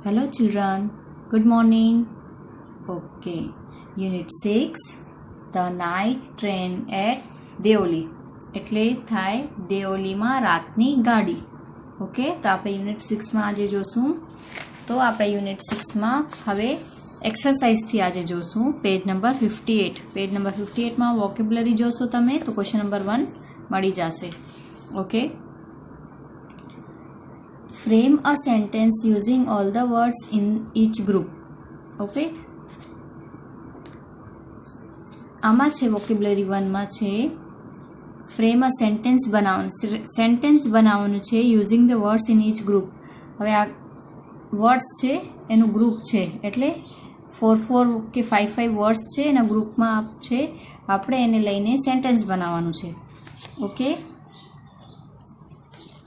Hello children, good morning. Okay, Unit 6, The Night Train at Deoli એટલે થાય દેઓલીમાં રાતની ગાડી. ઓકે, તો આપણે યુનિટ 6માં આજે જોશું. તો આપણે યુનિટ 6માં હવે એક્સરસાઇઝથી આજે જોશું પેજ નંબર 58. પેજ નંબર 58માં વોકેબ્યુલરી જોશો તમે તો ક્વેશ્ચન નંબર 1 મળી જશે. Okay, frame a sentence using all the words in each group. Okay, આમાં છે વોકેબ્યુલરી 1માં છે ફ્રેમ અ સેન્ટેન્સ બનાવવાનું છે using the words in each group. હવે આ વર્ડ્સ છે એનું ગ્રુપ છે એટલે 4 કે 5 વર્ડ્સ છે એના ગ્રુપમાં છે, આપણે એને લઈને સેન્ટેન્સ બનાવવાનું છે. ઓકે,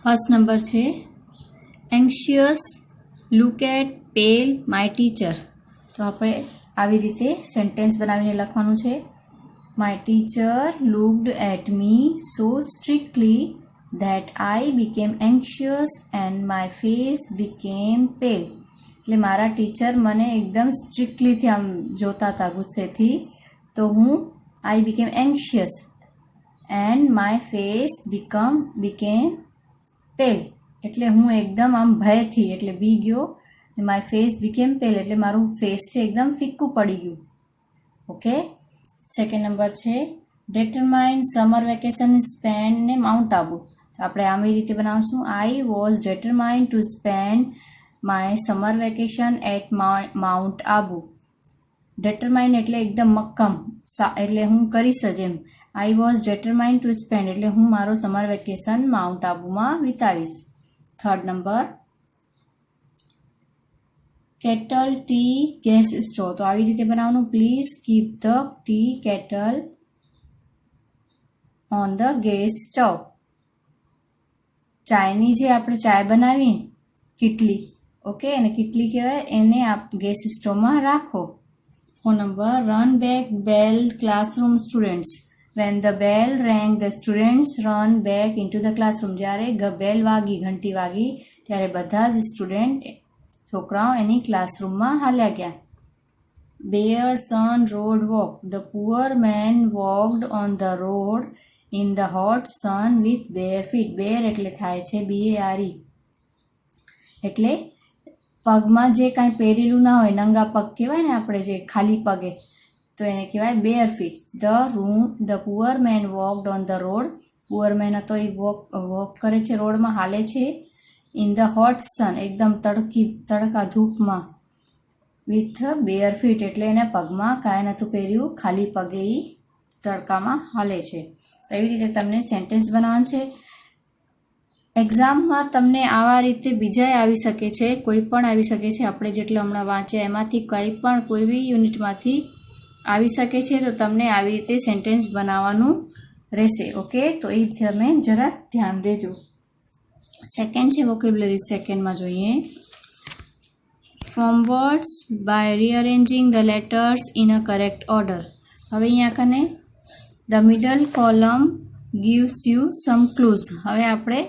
ફર્સ્ટ નંબર છે anxious look at pale my teacher. તો આપણે આવી રીતે સેન્ટેન્સ બનાવીને લખવાનું છે. My teacher looked at me so strictly that I became anxious and my face became pale. એટલે મારા ટીચર મને એકદમ સ્ટ્રિક્ટલીથી આમ જોતા હતા ગુસ્સેથી, તો હું I became anxious and my face became pale. એટલે હું એકદમ આમ ભયથી એટલે બી ગયો, માય ફેસ બીકેમ પેલ એટલે મારું ફેસ છે એકદમ ફિક્કું પડી ગયું. ઓકે, સેકન્ડ નંબર છે ડેટરમાઇન સમર વેકેશન સ્પેન્ડ ને માઉન્ટ આબુ. તો આપણે આવી રીતે બનાવશું. I was determine to spend my summer vacation at mount Abu. Determine એટલે એકદમ મક્કમ, એટલે હું કરીશ જ એમ. I was determine to spend એટલે હું મારો સમર વેકેશન માઉન્ટ આબુમાં વિતાવીશ. Third number kettle tea gas stove. તો આવી રીતે બનાવવાનું. Please keep the tea kettle on the gas stove. ચાયની જે આપણે ચાય બનાવીએ કીટલી, ઓકે, અને કીટલી કહેવાય, એને આપ ગેસ સ્ટવમાં રાખો. 4 number run back bell classroom students. When the bell rang, the students run back into the classroom. જ્યારે બેલ વાગી, ઘંટી વાગી ત્યારે બધા જ સ્ટુડન્ટ છોકરાઓ એની ક્લાસરૂમમાં હાલ્યા ગયા. Bear son road walk. The poor man walked on the road in the hot sun with bare feet. Bare એટલે થાય છે BARE, એટલે પગમાં જે કાંઈ પહેરેલું ના હોય, નંગા પગ કહેવાય ને આપણે, જે ખાલી પગે, તો એને કહેવાય bare feet. The poor man walked on the road. Poor man હતો એ વોક કરે છે, રોડમાં હાલે છે. ઇન ધ હોટ સન એકદમ તડકા ધૂપમાં. વિથ બેર ફીટ એટલે એને પગમાં કાંઈ નહોતું પહેર્યું, ખાલી પગે એ તડકામાં હાલે છે. તો એવી રીતે તમને સેન્ટેન્સ બનાવવાનું છે. એક્ઝામમાં તમને આવા રીતે બીજાય આવી શકે છે, કોઈ પણ આવી શકે છે. આપણે જેટલા હમણાં વાંચ્યા એમાંથી કંઈ પણ કોઈ બી યુનિટમાંથી આવી શકે છે, તો તમને આવી રીતે સેન્ટેન્સ બનાવવાનું રહેશે. ઓકે, તો એ તમે જરા ધ્યાન દેજો. સેકન્ડ છે વોકેબ્યુલરી. સેકન્ડમાં જોઈએ form words by rearranging the letters in a correct order. હવે અહીંયા કને the middle column gives you some clues. હવે આપણે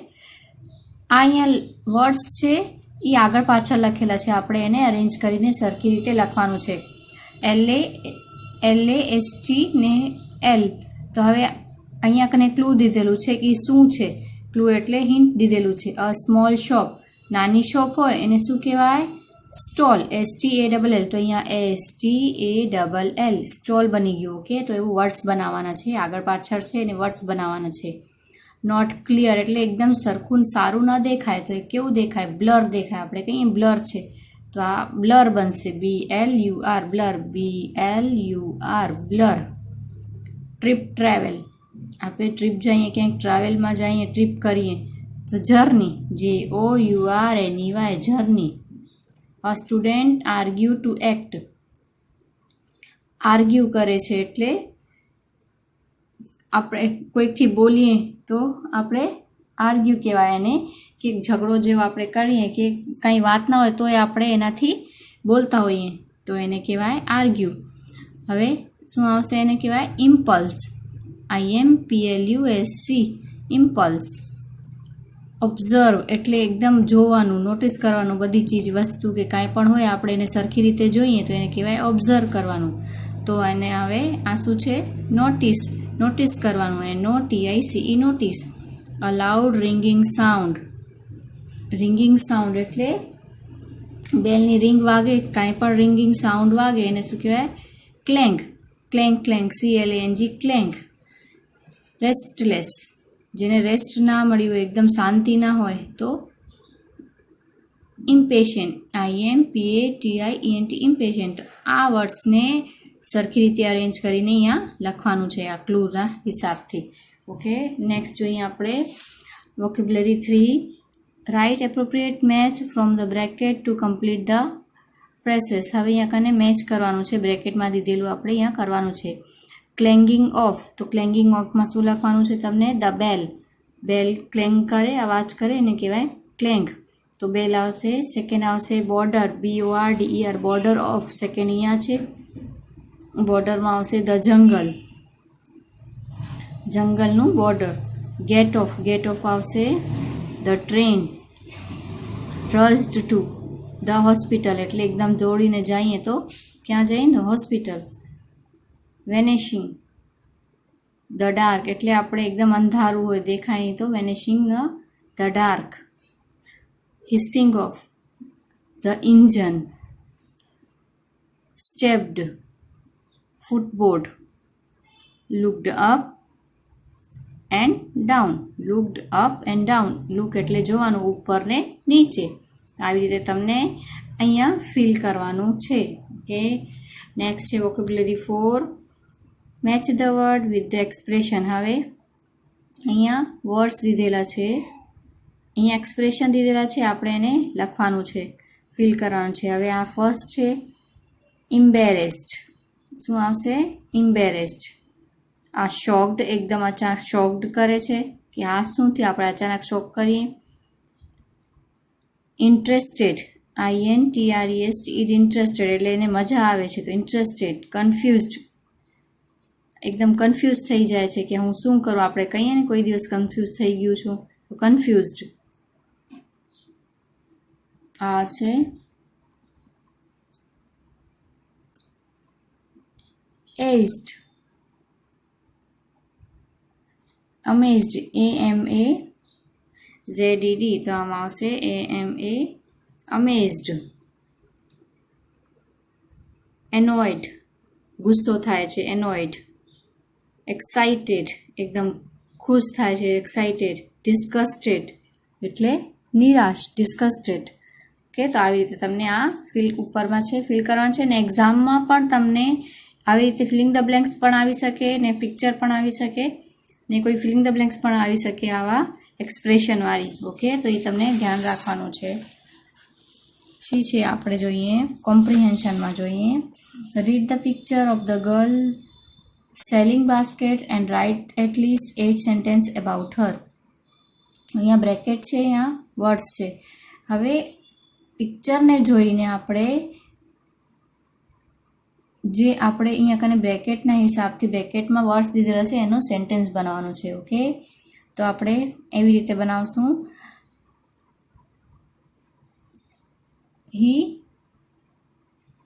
અહીંયા વર્ડ્સ છે એ આગળ પાછળ લખેલા છે, આપણે એને અરેન્જ કરીને સરખી રીતે લખવાનું છે. LAST ને L. તો હવે અહીંયા કને ક્લુ દીધેલું છે કે શું છે. ક્લુ એટલે હિન્ટ દીધેલું છે. અ સ્મોલ શોપ, નાની શોપ હોય એને શું કહેવાય? સ્ટોલ. STALL. તો અહીંયા STALL સ્ટોલ બની ગયું. ઓકે, તો એવું વર્ડ્સ બનાવવાના છે, આગળ પાછળ છે એને વર્ડ્સ બનાવવાના છે. નોટ ક્લિયર એટલે એકદમ સરખું સારું ન દેખાય, તો એ કેવું દેખાય? બ્લર દેખાય. આપણે કહીએ બ્લર છે, તો આ બ્લર બનશે. BLUR blur. BLUR blur. Trip travel, આપણે ટ્રીપ જઈએ ક્યાંક, ટ્રાવેલમાં જઈએ, ટ્રીપ કરીએ, તો journey. JOURNEY journey. A student argue two act. Argue કરે છે એટલે આપણે કોઈકથી બોલીએ તો આપણે આર્ગ્યુ કહેવાય એને, કે ઝઘડો જેવો આપણે કરીએ કે કંઈ વાત ના હોય તો એ આપણે એનાથી બોલતા હોઈએ તો એને કહેવાય આર્ગ્યુ. હવે શું આવશે? એને કહેવાય ઇમ્પલ્સ. IMPLUSC impulse. ઓબ્ઝર્વ એટલે એકદમ જોવાનું, નોટિસ કરવાનું, બધી ચીજ વસ્તુ કે કાંઈ પણ હોય આપણે એને સરખી રીતે જોઈએ તો એને કહેવાય ઓબ્ઝર્વ કરવાનું. તો એને હવે આ શું છે? નોટિસ, નોટિસ કરવાનું. એ NOTICE, notice. A loud ringing sound, ringing sound એટલે બેલની રિંગ વાગે, કાંઈ પણ રિંગિંગ સાઉન્ડ વાગે એને શું કહેવાય? ક્લેંગ, ક્લેંગ, ક્લેંગ, CLANG, ક્લેંગ. રેસ્ટલેસ, જેને રેસ્ટ ના મળ્યું હોય, એકદમ શાંતિ ના હોય તો ઇમ્પેશન્ટ, IMPATIENT, ઇમ્પેશન્ટ. આ વર્ડ્સને સરખી રીતે અરેન્જ કરીને અહીંયા લખવાનું છે આ ક્લૂના હિસાબથી. ઓકે, નેક્સ્ટ જોઈએ આપણે vocabulary 3. Write appropriate match from the bracket to complete the phrases. હવે અહીંયા કને મેચ કરવાનું છે, બ્રેકેટમાં દીધેલું આપણે અહીંયા કરવાનું છે. ક્લેંગિંગ ઓફ, તો ક્લેંગિંગ ઓફમાં શું લખવાનું છે તમને? ધ બેલ, બેલ ક્લેંગ કરે, અવાજ કરે એને કહેવાય ક્લેંગ. તો બેલ આવશે. સેકન્ડ આવશે border, BORDER, border of. Second અહીંયા છે. બોર્ડરમાં આવશે ધ જંગલ, જંગલનું border. Get off, get off આવશે the train. Rushed to, the hospital એટલે એકદમ દોડીને જઈએ તો ક્યાં જઈએ? The hospital. Vanishing, the dark એટલે આપણે એકદમ અંધારું હોય, દેખાય નહીં તો vanishing the dark. Hissing of, the engine. Stepped, footboard. Looked up and down, looked up and down. Look એટલે જોવાનું, ઉપર ને નીચે. આવી રીતે તમને અહીંયા ફિલ કરવાનું છે. ઓકે, નેક્સ્ટ છે vocabulary 4. Match the word with the expression. હવે અહીંયા વર્ડ્સ દીધેલા છે, અહીંયા એક્સપ્રેશન દીધેલા છે, આપણે એને લખવાનું છે, ફિલ કરવાનું છે. હવે આ ફર્સ્ટ છે ઇમ્બેરેસ્ડ. શું આવશે? ઇમ્બેરેસ્ડ. આ શોક્ડ, એકદમ અચાનક શોક્ડ કરે છે કે આ શું થયું, આપણે અચાનક શોક કરીએ. ઇન્ટરેસ્ટેડ, INTREST, ઇન્ટરેસ્ટેડ એટલે એને મજા આવે છે તો ઇન્ટરેસ્ટેડ. કન્ફ્યુઝડ, એકદમ કન્ફ્યુઝ થઈ જાય છે કે હું શું કરું. આપણે કહીએ ને કોઈ દિવસ કન્ફ્યુઝ થઈ ગયું છું તો કન્ફ્યુઝડ. આ છે એઝડ, અમેઝડ, AMAZED, તો આમાં આવશે AMA, અમેઝડ. એનોયડ, ગુસ્સો થાય છે, એનોયડ. એક્સાઇટેડ, એકદમ ખુશ થાય છે, એક્સાઇટેડ. ડિસ્ગસ્ટેડ એટલે નિરાશ, ડિસ્ગસ્ટેડ. ઓકે, તો આવી રીતે તમને આ ફિલ ઉપરમાં છે ફિલ કરવાનું છે. ને એક્ઝામમાં પણ તમને આવી રીતે ફિલિંગ ધ બ્લેન્ક્સ પણ આવી શકે ને પિક્ચર પણ આવી શકે ને કોઈ ફિલિંગ ધ બ્લેન્ક્સ પણ આવી શકે આવા એક્સપ્રેશનવાળી. ઓકે, તો એ તમને ધ્યાન રાખવાનું છે. ઠીક છે, આપણે જોઈએ કોમ્પ્રિહેન્શનમાં જોઈએ. Read the picture of the girl selling basket and write at least 8 sentence about her. અહીંયા બ્રેકેટ છે, અહીંયા વર્ડ્સ છે. હવે પિક્ચરને જોઈને આપણે જે આપણે અહીંયા કને બ્રેકેટના હિસાબથી બ્રેકેટમાં વર્ડ્સ દીધેલા છે એનો સેન્ટેન્સ બનાવવાનો છે. ઓકે, તો આપણે એવી રીતે બનાવશું. હી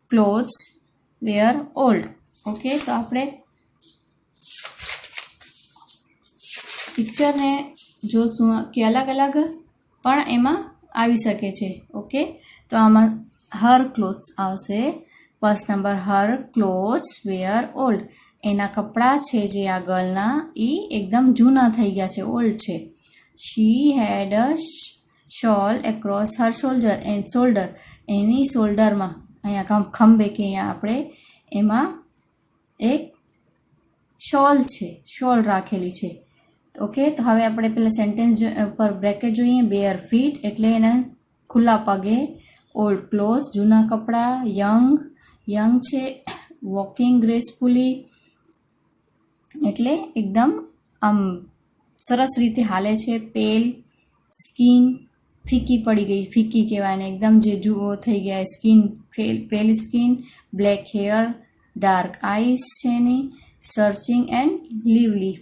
ક્લોથ્સ વેર ઓલ્ડ. ઓકે, તો આપણે પિક્ચરને જોશું કે અલગ અલગ પણ એમાં આવી શકે છે. ઓકે, તો આમાં હર ક્લોથ્સ આવશે. ફર્સ્ટ નંબર, હર ક્લોથ્સ વેર ઓલ્ડ. એના કપડાં છે જે આ ગર્લના એ એકદમ જૂના થઈ ગયા છે, ઓલ્ડ છે. શી had a shawl across her shoulder. એની શોલ્ડરમાં, અહીંયા ખંભે કે અહીંયા આપણે એમાં એક શોલ છે, શોલ રાખેલી છે. ઓકે, તો હવે આપણે પહેલાં સેન્ટેન્સ પર બ્રેકેટ જોઈએ. બેર ફીટ એટલે એના ખુલ્લા પગે. ઓલ્ડ ક્લોથ્સ જૂના કપડાં. યંગ છે. વોકિંગ ગ્રેસફુલી એટલે એકદમ આમ સરસ રીતે હાલે છે. પેલ સ્કિન ફીકી પડી ગઈ, ફીકી કહેવાય ને એકદમ જે જુઓ થઈ ગયા skin, pale skin. Black hair, dark eyes છે એની. Searching and lively.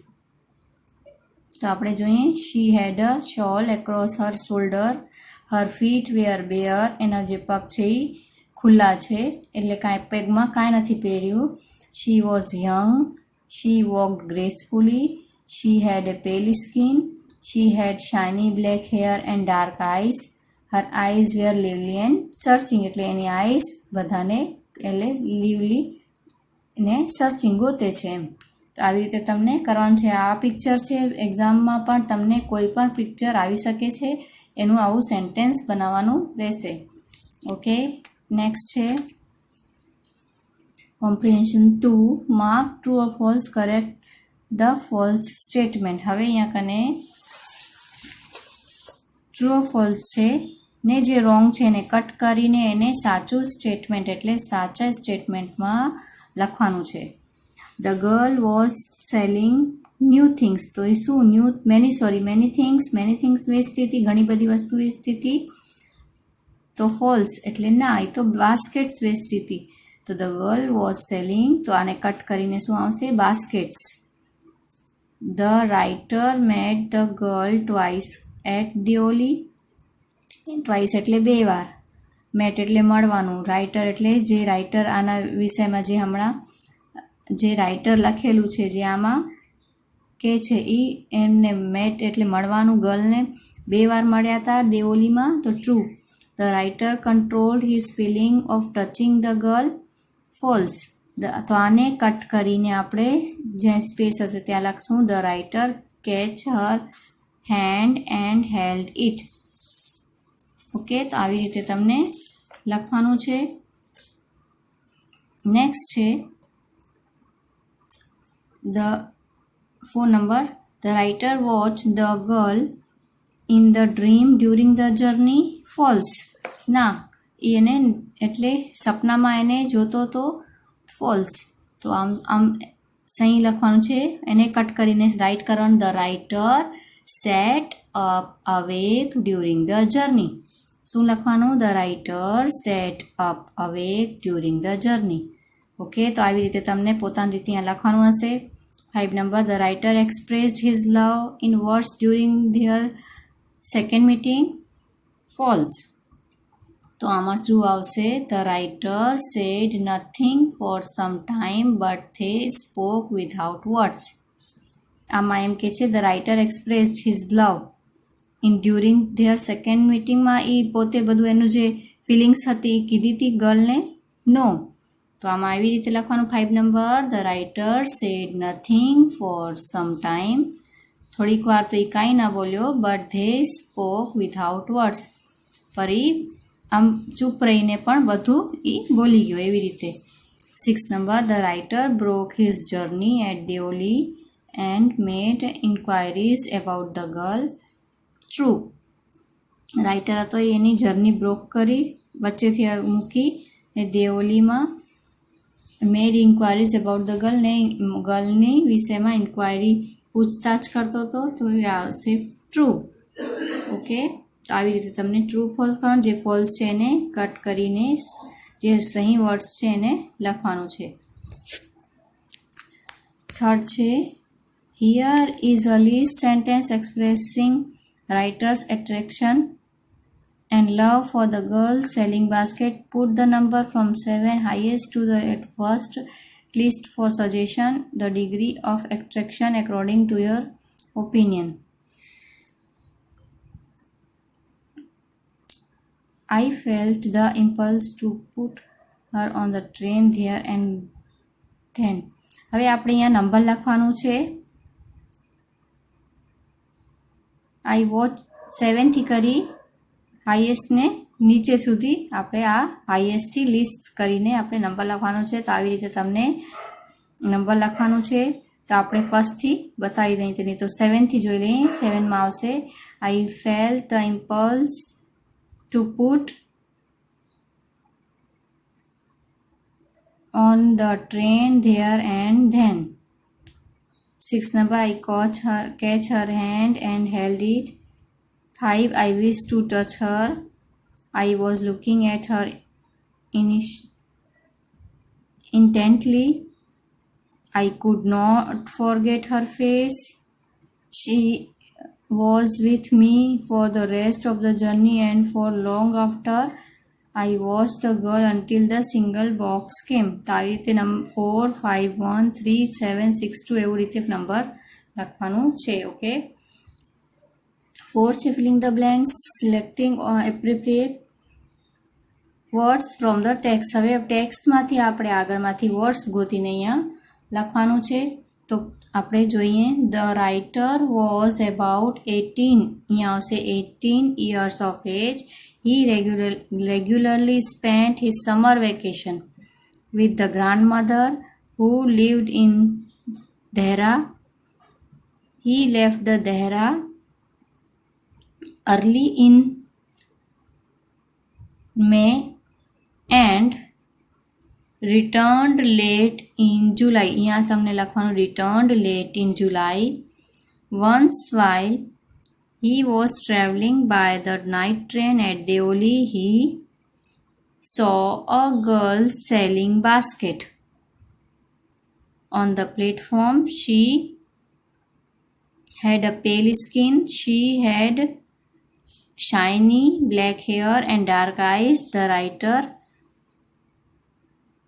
તો આપણે જોઈએ she had a shawl across her shoulder, her feet were bare, એના જે પગ છે એ ખુલ્લા છે એટલે કાંઈ પગમાં કાંઈ નથી પહેર્યું. She was young, she walked gracefully, she had a pale skin, she had shiny black hair and dark eyes, her eyes were lively and searching, એટલે એની આઈઝ બધાને એટલે લીવલી ને સર્ચિંગ ગોતે છે એમ. તો આવી રીતે તમને કરવાનું છે. આ પિક્ચર છે, એક્ઝામમાં પણ તમને કોઈ પણ પિક્ચર આવી શકે છે, એનું આવું સેન્ટેન્સ બનાવવાનું રહેશે. ઓકે, નેક્સ્ટ છે comprehension 2. Mark true or false, correct the false statement. હવે અહીંયા કને ટ્રુ ઓર ફોલ્સ છે ને જે રોંગ છે એને કટ કરીને એને સાચું સ્ટેટમેન્ટ એટલે સાચા સ્ટેટમેન્ટમાં લખવાનું છે. The girl was selling new things, તો એ શું મેની થિંગ્સ વેચતી હતી, ઘણી બધી વસ્તુ વેચતી હતી. તો ફોલ્સ એટલે ના, એ તો બાસ્કેટ્સ વેચતી હતી. તો ધ ગર્લ વોઝ સેલિંગ, તો આને કટ કરીને શું આવશે, baskets. The writer met the girl twice at Deoli, twice એટલે 2 વાર, મેટ એટલે મળવાનું, રાઇટર એટલે જે રાઇટર આના વિષયમાં જે હમણાં જે રાઇટર લખેલું છે જે આમાં કે છે એ એમને મેટ એટલે મળવાનું, ગર્લને 2 વાર મળ્યા હતા દેઓલીમાં. તો true. The writer controlled his feeling of touching the girl, false. તો આને કટ કરીને આપણે જ્યાં સ્પેસ હશે ત્યાં લખશું the writer catch Har hand and held it. Okay, તો આવી રીતે તમને લખવાનું છે. નેક્સ્ટ છે the 4 number. The writer watch the girl in the dream during the journey, false. ના, એને એટલે સપનામાં એને જોતો તો, ફોલ્સ. તો આમ સહી લખવાનું છે, એને કટ કરીને રાઇટ કરવાનું. The writer set up awake during the journey. શું લખવાનું, the writer set up awake during the journey. Okay, તો આવી રીતે તમને પોતાની રીતે અહીંયા લખવાનું હશે. 5 number. The writer expressed his love in words during their second meeting, false. તો આમાં શું આવશે, the writer said nothing for some time but they spoke without words. આમાં એમ કે છે the writer expressed his love in during their second મીટિંગમાં એ પોતે બધું એનું જે ફિલિંગ્સ હતી એ કીધી હતી ગર્લને, નો. તો આમાં આવી રીતે લખવાનું. 5 number. The writer said nothing for some time, થોડીક વાર તો એ કાંઈ ના બોલ્યો, but they spoke without words, પર એ આમ ચૂપ રહીને પણ બધું એ બોલી ગયો એવી રીતે. 6 નંબર. The writer broke his journey at Deoli and made inquiries about the girl, true. Writer હતો એની જર્ની બ્રોક કરી, વચ્ચેથી મૂકી ને દેઓલીમાં made inquiries about the girl ને ગર્લની વિષયમાં ઇન્ક્વાયરી પૂછતાછ કરતો હતો, તો એ આવશે ટ્રુ. ઓકે, તો આવી રીતે તમને ટ્રુ ફોલ્સ કરવાનું. જે ફોલ્સ છે એને કટ કરીને જે સહી વર્ડ્સ છે એને લખવાનું છે. થર્ડ છે here is a list sentence expressing writer's attraction and love for the girl selling basket. Put the number from 7 highest to the at first list for suggestion the degree of attraction according to your opinion. I felt the impulse to put her on the train there and then. હવે આપણે અહીંયા number લખવાનું છે. I watched 7 થી કરી હાઈએસ્ટને નીચે સુધી આપણે આ હાઈએસ્ટથી લિસ્ટ કરીને આપણે નંબર લખવાનો છે. તો આવી રીતે તમને નંબર લખવાનું છે. તો આપણે ફર્સ્ટથી બતાવી દઈએ તેની. તો 7થી જોઈ લઈએ. 7માં આવશે આઈ felt the impulse two put on the train there and then. 6 number. I catch her hand and held it. 5. I wish to touch her. I was looking at her intently. I could not forget her face. She was with me for the rest of the journey and for long after I watched the girl until the single box came. તો આવી રીતે 4 5 1 3 7 6 2 એવું રીતે number લખવાનું છે. Okay. 4 છે filling the blanks, selecting appropriate words from the text. હવે ટેક્સ્ટમાંથી આપણે આગળમાંથી વર્ડ્સ ગોતીને અહીંયા લખવાનું છે. તો આપણે જોઈએ, ધ રાઇટર વોઝ અબાઉટ 18, અહીંયા આવશે 18 years of age. He regularly spent his summer vacation with the grandmother who lived in Dehra. He left the Dehra early in May and returned late in July. અહીંયા તમને લખવાનું returned late in July. Once while he was travelling by the night train at Deoli, he saw a girl selling basket. On the platform, she had a pale skin. She had shiny black hair and dark eyes. The writer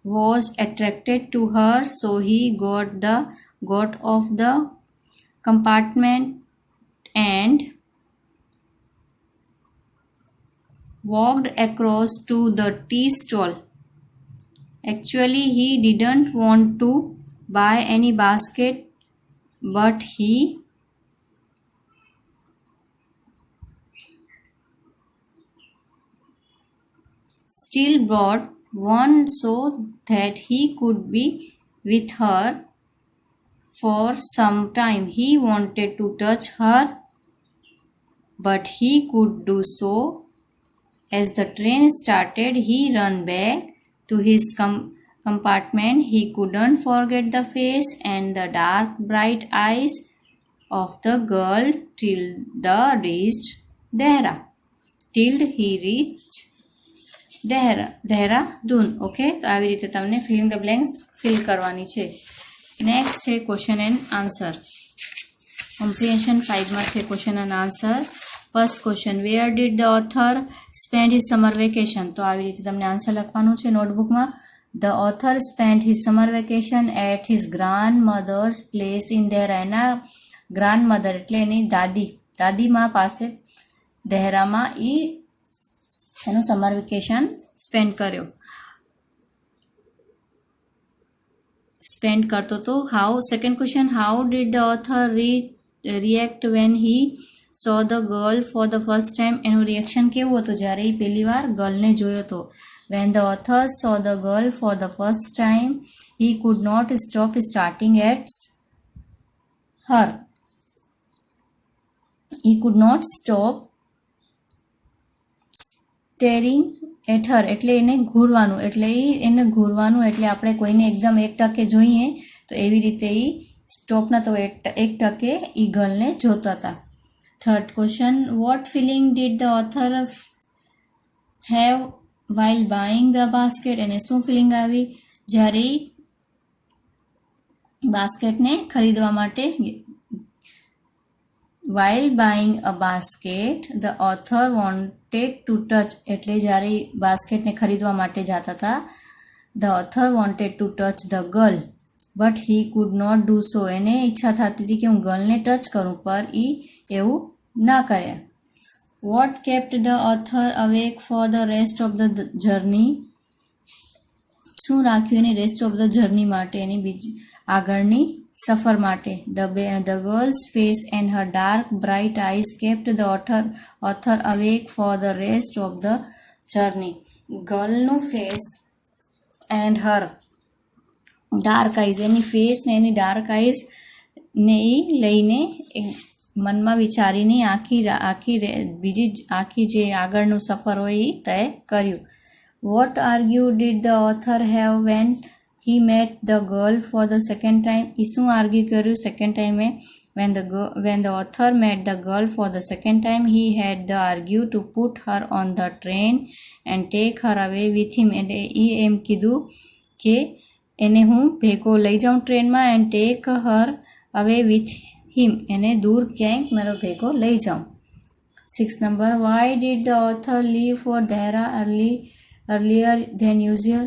was attracted to her, so he got off the compartment and walked across to the tea stall. Actually, he didn't want to buy any basket, but he still brought one so that he could be with her for some time. He wanted to touch her, but he could do so. As the train started, he ran back to his compartment. He couldn't forget the face and the dark, bright eyes of the girl till he reached Dehradun. Okay, તો આવી રીતે તમને filling the blanks fill કરવાની છે. Next છે question and answer. Comprehension 5માં છે question and answer. First question, where did the author spend his summer vacation. તો આવી રીતે તમને આન્સર લખવાનું છે નોટબુકમાં. The author spend his summer vacation at his grandmother's place in Dehra. એના ગ્રાન્ડ મધર એટલે એની દાદીમા પાસે દેહરામાં એનું સમર વેકેશન સ્પેન્ડ કરતો હતો. How, second question, how did the author react when he saw the girl for the first time. એનું reaction કેવું હતું જ્યારે એ પહેલી વાર ગર્લને જોયો હતો. When the author saw the girl for the first time he could not stop starting at her. He could not stop staring at her એટલે એને ઘૂરવાનું. એટલે આપણે કોઈને એકદમ એક ટકે જોઈએ તો એવી રીતે એ સ્ટોપ નતો એક ટકે એ ગર્લને જોતા હતા. Third question, what feeling did the author have while buying the basket. એને શું ફિલિંગ આવી જ્યારે બાસ્કેટને ખરીદવા માટે. while buying a basket the author wanted to touch એટલે જ્યારે બાસ્કેટને ખરીદવા માટે જતા હતા the author wanted to touch the girl but he could not do so. એને ઈચ્છા થતી હતી કે હું ગર્લને ટચ કરું પર એ એવું ના કરે. what kept the author awake for the rest of the journey. શું રાખ્યું એને રેસ્ટ ઓફ ધ જર્ની માટે, એની આગળની સફર માટે. The girl's face and her dark bright eyes kept the author awake for the rest of the journey. ગર્લનું face and her dark eyes, એની face ને એની ડાર્ક આઈઝ ને એ લઈને મનમાં વિચારીને આખી જે આગળનું સફર હોય એ તય કર્યું. What argue did the author have when he met the girl for the second time. એ શું આર્ગ્યુ કર્યું સેકન્ડ ટાઈમે. when the author met the girl for the second time he had the argue to put her on the train and take her away with him. એટલે એ એમ કીધું કે એને હું ભેગો લઈ જાઉં ટ્રેનમાં and take her away with હિમ, એને દૂર ક્યાંક મારો ભેગો લઈ જાઉં. 6 number, why did the author leave for Dehra earlier than usual?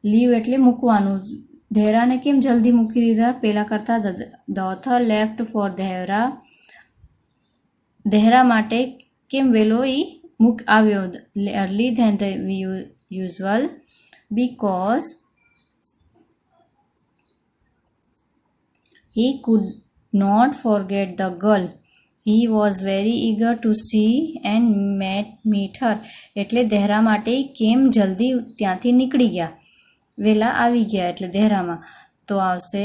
Leave એટલે મૂકવાનું. ધેરાને કેમ જલ્દી મૂકી દીધા પહેલાં કરતાં? The author left for Dehra માટે કેમ વહેલો એ આવ્યો early than the usual? Because he could not forget the girl. He was very eager to see and meet her. એટલે દહેરા માટે કેમ જલ્દી ત્યાંથી નીકળી ગયા, વહેલા આવી ગયા એટલે દહેરામાં. તો આવશે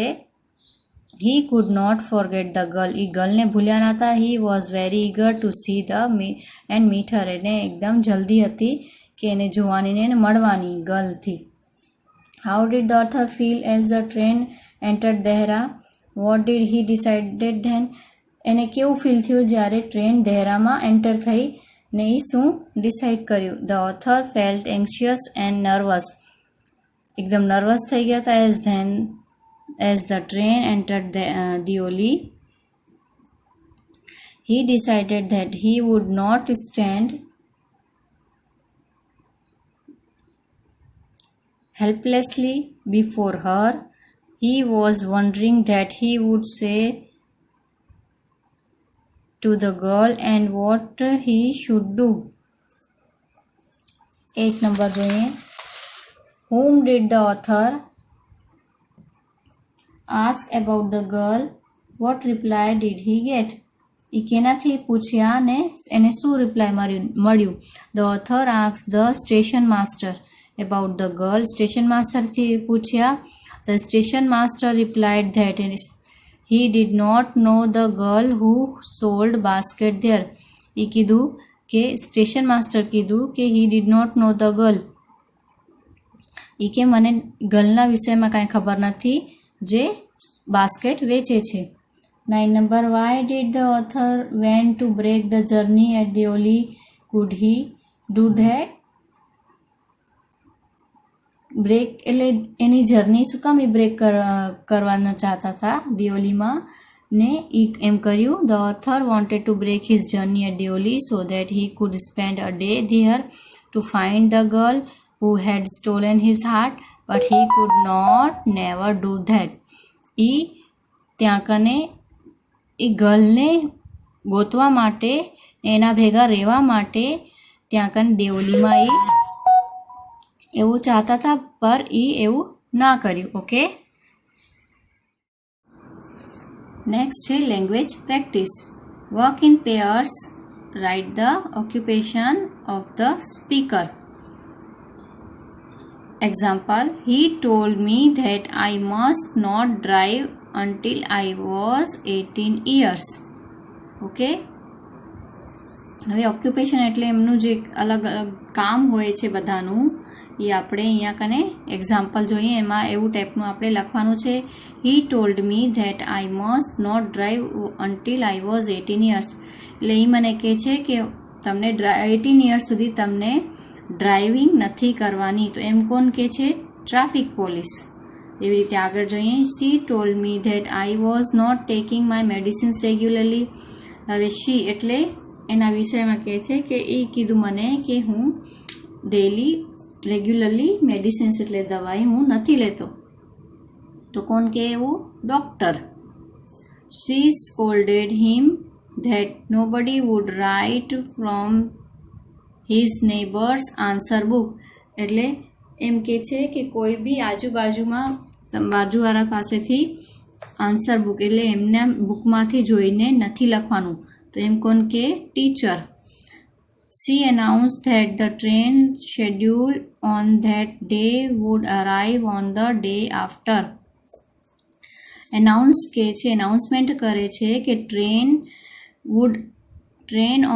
he could not forget the girl. એ ગર્લને ભૂલ્યા નહોતા. he was very eager to see and meet her. એને એકદમ જલ્દી હતી કે એને જોવાની ને એને મળવાની ગર્લથી. how did the author feel as the train entered Dehra? what did he decided then? એને કેવું ફીલ થયું જ્યારે ટ્રેન દહેરામાં એન્ટર થઈ ને એ શું ડિસાઇડ કર્યું? The author felt anxious and nervous. એકદમ નર્વસ થઈ ગયા હતા. As the train entered Deoli, he decided that he would not stand helplessly before her. He was wondering that he would say to the girl and what he should do. 8 number જોઈએ. Whom did the author ask about the girl? What reply did he get? એ કેનાથી પૂછ્યા ને એને શું reply મળ્યું? The author asked the station master about the girl. Station માસ્ટરથી પૂછ્યા. The station master replied that he did not know the girl who sold basket there. એ કીધું કે station master કીધું કે he did not know the girl. એ કે મને ગર્લના વિષયમાં કાંઈ ખબર નથી જે બાસ્કેટ વેચે છે. 9 number, why did the author went to break the journey at Deoli? Could he do that? Break એટલે એની જર્ની શું કામ એ બ્રેક કરવાના ચાહતા હતા દિયોલીમાં ને એ એમ કર્યું? The author wanted to break his journey at Deoli so that he could spend a day there to find the girl who had stolen his heart, but he could not never do that. એ ત્યાં કને એ ગર્લને ગોતવા માટે, એના ભેગા રહેવા માટે ત્યાં કને દેવલીમાં એ એવું ચાહતા હતા, પર એ એવું ના કર્યું. ઓકે, નેક્સ્ટ છે language practice. Work in payers. Write the occupation of the speaker. Example, he told me that I must not drive until I was 18 years. Okay, હવે ઓક્યુપેશન એટલે એમનું જે અલગ અલગ કામ હોય છે બધાનું, એ આપણે અહીંયા કને એક્ઝામ્પલ જોઈએ. એમાં એવું ટાઈપનું આપણે લખવાનું છે. he told me that I must not drive until I was 18 years. એટલે એ મને કહે છે કે તમને 18 years સુધી તમને ડ્રાઇવિંગ નથી કરવાની. તો એમ કોણ કહે છે? Traffic police. એવી રીતે આગળ જોઈએ. she told me that I was not taking my medicines regularly. હવે she એટલે એના વિષયમાં કહે છે કે એ કીધું મને કે હું રેગ્યુલરલી મેડિસિન્સ એટલે દવાઈ હું નથી લેતો. તો કોણ કે એવું? Doctor. she scolded him that nobody would write from his neighbor's answer book. એટલે એમ કહે છે કે કોઈ બી આજુબાજુમાં બાજુવાળા પાસેથી આન્સર બુક એટલે એમના બુકમાંથી જોઈને નથી લખવાનું. તો એમ કોણ કે? Teacher. she announced that the train schedule on that day would arrive on the day after. Announce કે છે, એનાઉન્સમેન્ટ કરે છે કે train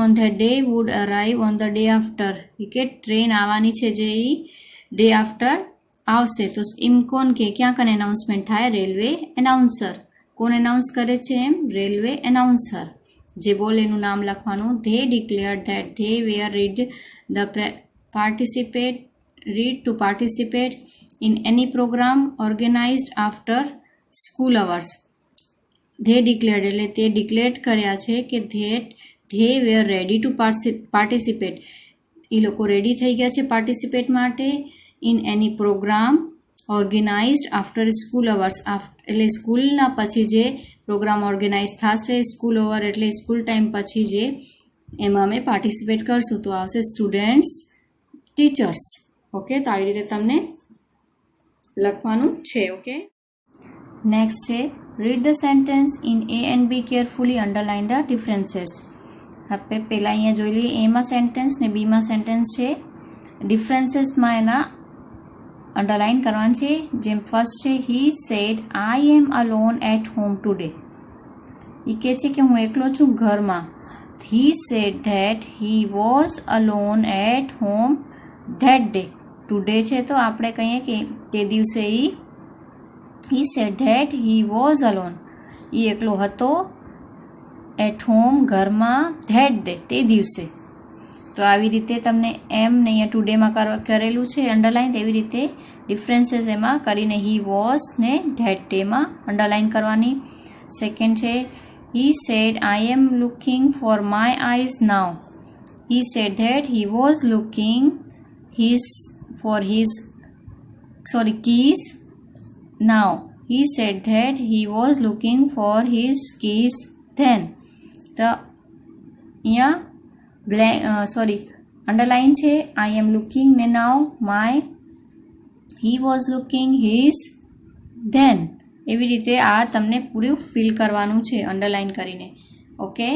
on that day would arrive on the day after. કે ટ્રેન આવવાની છે જે ડે આફ્ટર આવશે. તો એમ કોણ કે ક્યાં કને એનાઉન્સમેન્ટ થાય? Railway announcer. કોણ એનાઉન્સ કરે છે? એમ રેલવે એનાઉન્સર. જે બોલે એનું નામ લખવાનું. they declared that they were ready to participate in any program organized after school hours. They declared એટલે તે ડિક્લેર કર્યા છે કે they were ready to participate. એ લોકો રેડી થઈ ગયા છે પાર્ટિસિપેટ માટે in any program organized after school hours. એટલે સ્કૂલના પછી જે પ્રોગ્રામ ઓર્ગેનાઇઝ થશે, સ્કૂલ ઓવર એટલે સ્કૂલ ટાઈમ પછી જે, એમાં અમે પાર્ટિસિપેટ કરશું. તો આવશે સ્ટુડન્ટ્સ, ટીચર્સ. ઓકે, તો આવી રીતે તમને લખવાનું છે. ઓકે, નેક્સ્ટ છે read the sentence in A and B carefully underline the differences. આપણે પહેલાં અહીંયા જોઈ લઈએ, એમાં સેન્ટેન્સ ને બીમાં સેન્ટેન્સ છે. ડિફરન્સીસમાં એના અંડરલાઇન કરવાનું છે. જેમ ફર્સ્ટ છે he said I am alone at home today. એ કહે છે કે હું એકલો છું ઘરમાં. He said that he was alone at home that day. Today છે તો આપણે કહીએ કે તે દિવસે he said that he was alone, એ એકલો હતો, એટ હોમ ઘરમાં, ધેટ ડે તે દિવસે. તો આવી રીતે તમને એમ ને અહીંયા ટુડેમાં કરેલું છે અંડરલાઇન, તેવી રીતે ડિફરન્સીસ એમાં કરીને હી વોઝ ને ધેટ ડેમાં અંડરલાઇન કરવાની. સેકન્ડ છે he said I am looking for my eyes now. He said that he was looking keys now. He said that he was looking for his keys then. તો અહીંયા underline છે આઈ am looking ને now my, he was looking his then. એવી રીતે આ તમને પૂરું fill કરવાનું છે અંડરલાઇન કરીને. ઓકે,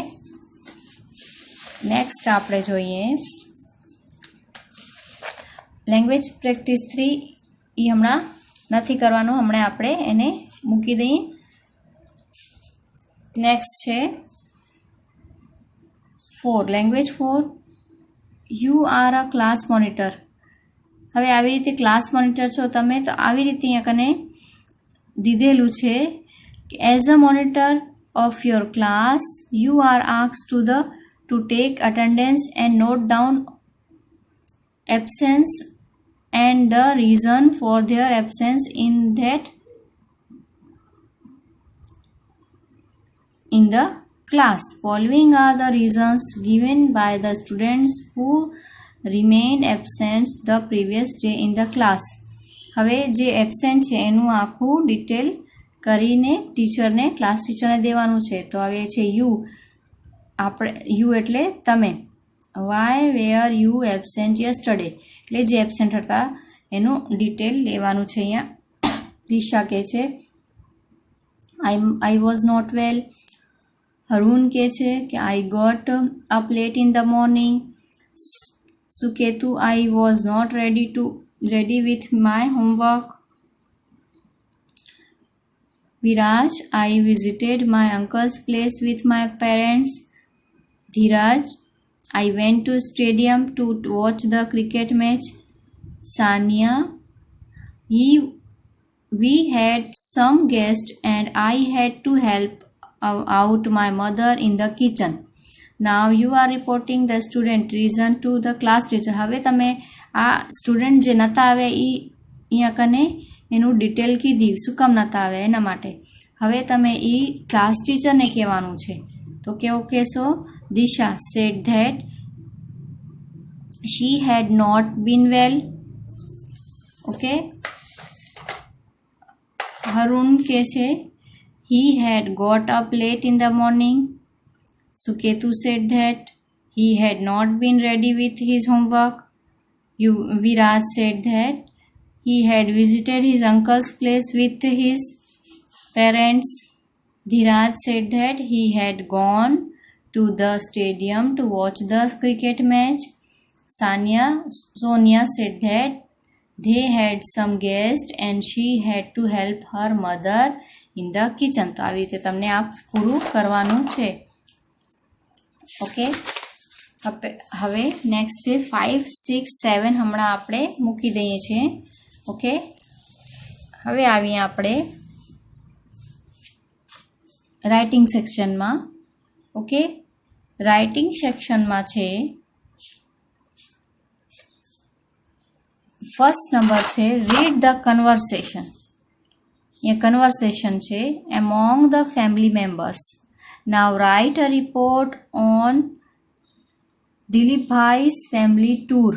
નેક્સ્ટ આપણે જોઈએ લેંગ્વેજ પ્રેક્ટિસ 3. એ હમણાં નથી કરવાનું, હમણાં આપણે એને મૂકી દઈએ. નેક્સ્ટ છે 4, language 4. You are a class monitor. હવે આવી રીતે ક્લાસ મોનિટર છો તમે, તો આવી રીતે અહીંયા કને દીધેલું છે કે as a monitor of your class you are asked to take attendance and note down absence and the reason for their absence in the class. Following are the reasons given by the students who remained absent the previous day in the class. હવે જે absent છે એનું આખું detail કરીને ટીચરને, class ટીચરને દેવાનું છે. તો હવે છે યુ એટલે તમે. Why were you absent yesterday એટલે જે એબસેન્ટ હતા એનું ડિટેલ લેવાનું છે. અહીંયા દિશા કહે છે આઈ વોઝ નોટ વેલ. હરુન કહે છે કે I got up late in the morning. Suketu I was not ready with my homework. Viraj I visited my uncle's place with my parents. Dhiraj I went to stadium to watch the cricket match. Sania, we had some guests and I had to help out my mother in the kitchen. Now you are reporting the student reason to the class teacher. હવે તમે આ student જે નહોતા આવે અહીંયા કને એનું detail કીધી, શું કામ નહોતા આવે એના માટે. હવે તમે ક્લાસ ટીચરને કહેવાનું છે. તો કેવું કહેશો? Disha said that she had not been well. Okay. Harun કહે છે he had got up late in the morning. Suketu said that he had not been ready with his homework. Viraj said that he had visited his uncle's place with his parents. Dhiraj said that he had gone to the stadium to watch the cricket match. Sonia said that they had some guests and she had to help her mother in the kitchen. તો આવી રીતે તમને આ પૂરું કરવાનું છે. Okay, હવે next છે 5, 6, 7 હમણાં આપણે મૂકી દઈએ છીએ. ઓકે, હવે આવીએ આપણે રાઇટિંગ સેક્શનમાં. ઓકે, રાઇટિંગ સેક્શનમાં છે ફર્સ્ટ નંબર છે રીડ ધ કન્વર્સેશન. અહીંયા કન્વર્સેશન છે among the family members. Now write a report on Dilipbhai's family tour.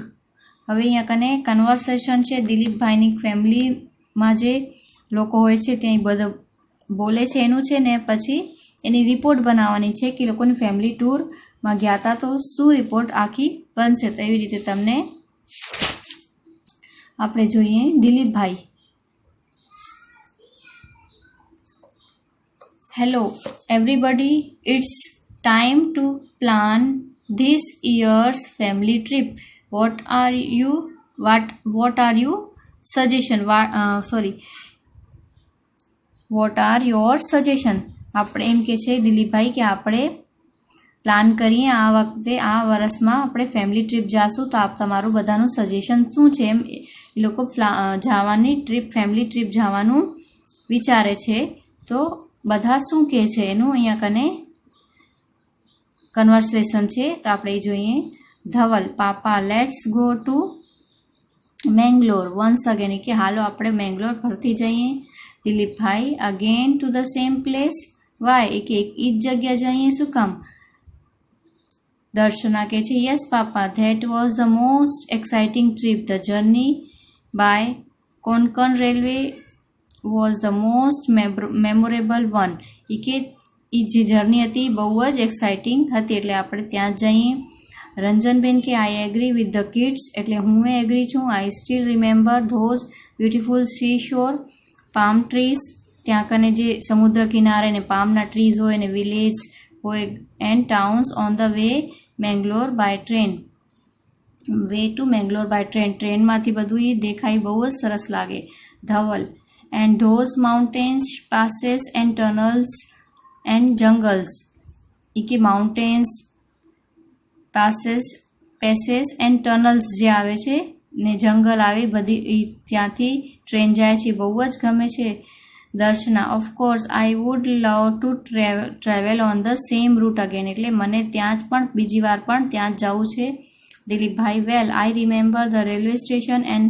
હવે અહીંયા કને કન્વર્સેશન છે દિલીપભાઈની ફેમિલીમાં જે લોકો હોય છે ત્યાં બધા બોલે છે એનું છે ને પછી એની રિપોર્ટ બનાવવાની છે કે લોકોની ફેમિલી ટૂરમાં ગયા હતા તો શું રિપોર્ટ આખી બનશે. તો એવી રીતે તમને આપણે જોઈએ Dilipbhai. Hello everybody, it's time to plan this year's family trip. What are you suggestion? What are your suggestion? આપણે એમ કે છે દિલીપભાઈ કે આપણે પ્લાન કરીએ આ વખતે આ વર્ષમાં આપણે ફેમિલી ટ્રીપ જાશું તો તમારું બધાનું સજેશન શું છે. એમ એ લોકો જવાની ટ્રીપ ફેમિલી ટ્રીપ જવાનું વિચારે છે તો બધા શું કહે છે એનું અહીંયા કને કન્વર્સેશન છે. તો આપણે એ જોઈએ. Dhaval, papa let's go to Mangalore once again, કે હાલો આપણે મેંગ્લોર ફરતી જઈએ. Dilipbhai, again to the same place, why, કે એ જ જગ્યા જઈએ શું કામ. દર્શના કહે છે yes papa, that was the most exciting trip. The journey by Konkan railway was the most memorable one. કે એ જે જર્ની હતી બહુ જ એક્સાઇટિંગ હતી એટલે આપણે ત્યાં જ જઈએ. રંજનબેન કે I agree with the kids, એટલે હું એગ્રી છું. I still remember those beautiful sea shore palm trees, ત્યાં કને જે સમુદ્ર કિનારે ને પામના ટ્રીઝ હોય ને વિલેજ હોય and towns on the way Mangalore by train. Way to Mangalore by train, ટ્રેનમાંથી બધું એ દેખાય બહુ જ સરસ લાગે. Dhaval, and those mountains passes and tunnels and jungles, એ કે માઉન્ટેન્સ પેસેસ એન્ડ ટનલ્સ જે આવે છે ને જંગલ આવે બધી ત્યાંથી ટ્રેન જાય છે બહુ જ ગમે છે. Darshana, of course I would love to travel on the same route again, એટલે મને ત્યાં જ પણ બીજી વાર પણ ત્યાં જ જવું છે. Dilipbhai, well I remember the railway station and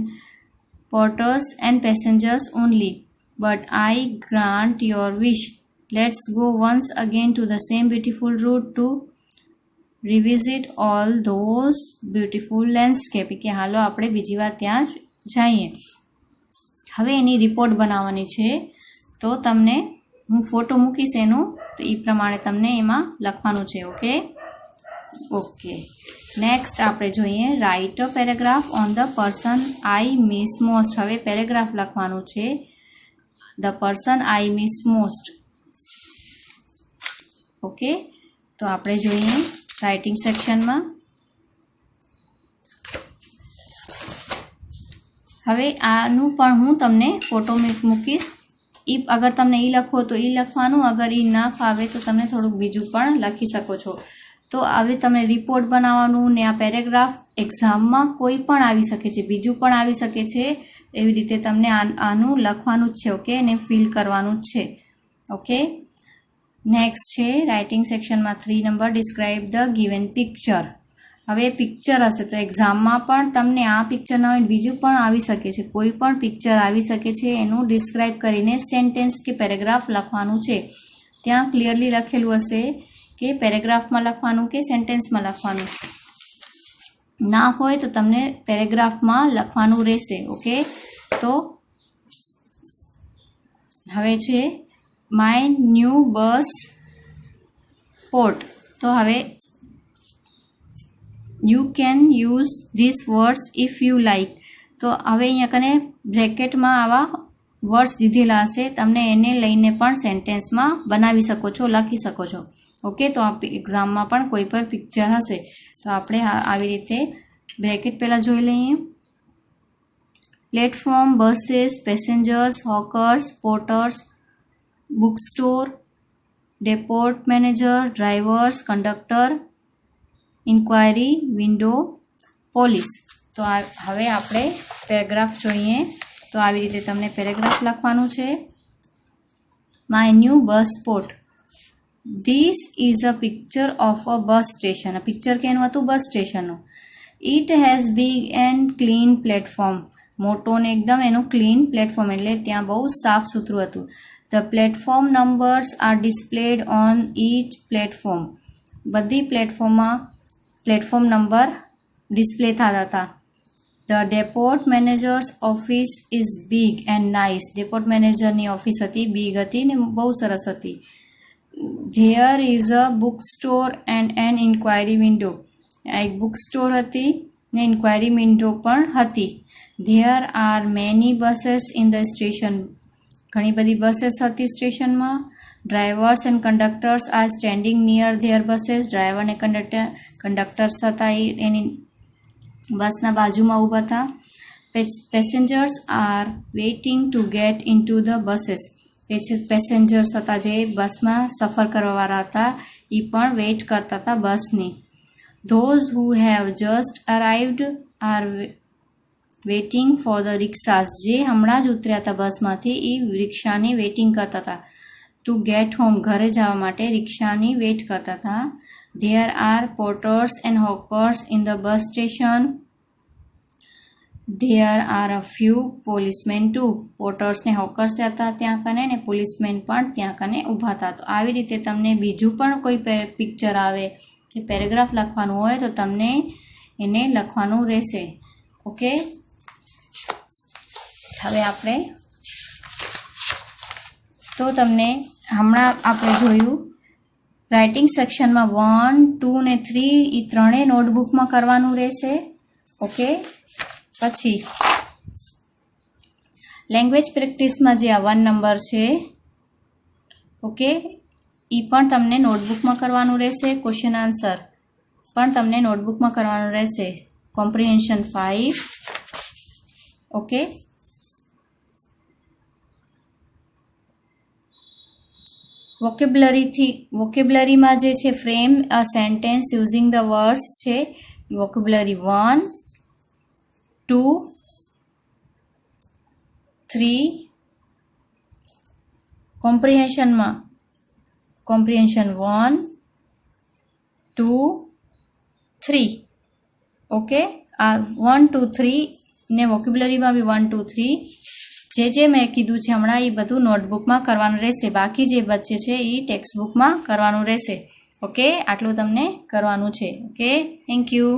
porters and passengers only, but I grant your wish. Let's go once again to the same beautiful route to revisit all those beautiful landscape. કે હાલો આપણે બીજી વાર ત્યાં જ જઈએ. હવે એની report બનાવવાની છે તો તમને હું ફોટો મૂકીશ એનું, તો એ પ્રમાણે તમને એમાં લખવાનું છે. ઓકે. નેક્સ્ટ આપણે જોઈએ write a paragraph on the person I miss most. હવે પેરેગ્રાફ લખવાનું છે the person I miss most. Okay, તો આપણે જોઈએ રાઇટિંગ સેક્શનમાં. હવે આનું પણ હું તમને ફોટો મૂકીશ. અગર તમને એ લખો તો એ લખવાનું, અગર એ ના ફાવે તો તમે થોડુંક બીજું પણ લખી શકો છો. તો હવે તમે રિપોર્ટ બનાવવાનું ને આ પેરેગ્રાફ એક્ઝામમાં કોઈ પણ આવી શકે છે, બીજું પણ આવી શકે છે. એવી રીતે તમને આનું લખવાનું જ છે. ઓકે, ને ફિલ કરવાનું જ છે. ઓકે, નેક્સ્ટ છે રાઇટિંગ સેક્શનમાં 3 number describe the given picture. હવે પિક્ચર હશે તો એક્ઝામમાં પણ તમને આ પિક્ચર ના હોય બીજું પણ આવી શકે છે, કોઈ પણ પિક્ચર આવી શકે છે. એનું ડિસ્ક્રાઇબ કરીને સેન્ટેન્સ કે પેરેગ્રાફ લખવાનું છે. ત્યાં ક્લિયરલી લખેલું હશે કે પેરેગ્રાફમાં લખવાનું કે સેન્ટેન્સમાં લખવાનું. ના હોય તો તમને પેરેગ્રાફમાં લખવાનું રહેશે. ઓકે, તો હવે છે માય ન્યૂ બસ પોર્ટ. તો હવે you can use this words if you like. તો હવે અહીંયા કને બ્રેકેટમાં આવા વર્ડ્સ દીધેલા હશે, તમને એને લઈને પણ સેન્ટેન્સમાં બનાવી શકો છો, લખી શકો છો. ઓકે, તો આ એક્ઝામમાં પણ કોઈ પણ પિક્ચર હશે તો આપણે આવી રીતે બ્રેકેટ પહેલાં જોઈ લઈએ. Platform, buses, passengers, hawkers, porters, book store, depot manager, drivers, conductor, enquiry, window, police. તો હવે આપણે પેરેગ્રાફ જોઈએ. તો આવી રીતે તમને પેરેગ્રાફ લખવાનું છે. My new bus spot. This is a picture of a bus station. આ પિક્ચર કેનું હતું? બસ સ્ટેશનનું. It has big and clean platform. મોટો ને એકદમ એનું ક્લીન પ્લેટફોર્મ, એટલે ત્યાં બહુ સાફ સુથરું હતું. The platform numbers are displayed on each platform. બધી પ્લેટફોર્મમાં પ્લેટફોર્મ નંબર ડિસ્પ્લે થતા હતા. The depot manager's office is big and nice. Depot મેનેજરની ઓફિસ હતી, બિગ હતી ને બહુ સરસ હતી. There is a book store and an enquiry window. એક બુક સ્ટોર હતી ને ઇન્ક્વાયરી વિન્ડો પણ હતી. There are many buses in the station. ઘણી બધી બसेस હતી સ્ટેશનમાં. Drivers and conductors R standing near their buses. Driver અને કંડક્ટર્સ હતા એની બસના બાજુમાં ઊભા હતા. Passengers are waiting to get in to the buses. Passengers હતા જે બસમાં સફર કરવાવાળા હતા એ પણ વેઇટ કરતા હતા બસની. Those who have just arrived are waiting for the rickshaws. જે હમણાં જ ઉતર્યા હતા બસમાંથી એ રિક્ષાની વેઇટિંગ કરતા હતા. To get home. ઘરે જવા માટે રિક્ષાની વેઇટ કરતા હતા. There are porters and hawkers in the bus station. There are a few policemen too. Porters ને હોકર્સ હતા ત્યાં કને ને પોલીસમેન પણ ત્યાં કને ઊભા હતા. તો આવી રીતે તમને બીજું પણ કોઈ પિક્ચર આવે કે પેરેગ્રાફ લખવાનું હોય તો તમને એને લખવાનું રહેશે. ઓકે, હવે આપણે તો તમને હમણાં આપણે જોયું રાઇટિંગ સેક્શનમાં 1, 2 ને 3 એ ત્રણેય નોટબુકમાં કરવાનું રહેશે. ઓકે, પછી લેંગ્વેજ પ્રેક્ટિસમાં જે આ 1 નંબર છે, ઓકે, એ પણ તમને નોટબુકમાં કરવાનું રહેશે. ક્વેશ્ચન આન્સર પણ તમને નોટબુકમાં કરવાનું રહેશે. કોમ્પ્રિહેન્શન 5. ઓકે, વોકેબ્લરીમાં જે છે frame a sentence using the words છે. વોકેબ્લરી 1, 2, 3. કોમ્પ્રિહેન્શનમાં કોમ્પ્રિહેન્શન 1, 2, 3. ઓકે, આ 1, 2, 3 ને વોકેબ્લરીમાં બી 1, 2, 3 જે મેં કીધું છે હમણાં એ બધું નોટબુકમાં કરવાનું રહેશે. બાકી જે બચે છે એ ટેક્સ્ટ બુકમાં કરવાનું રહેશે. ઓકે, આટલું તમને કરવાનું છે. Okay, thank you.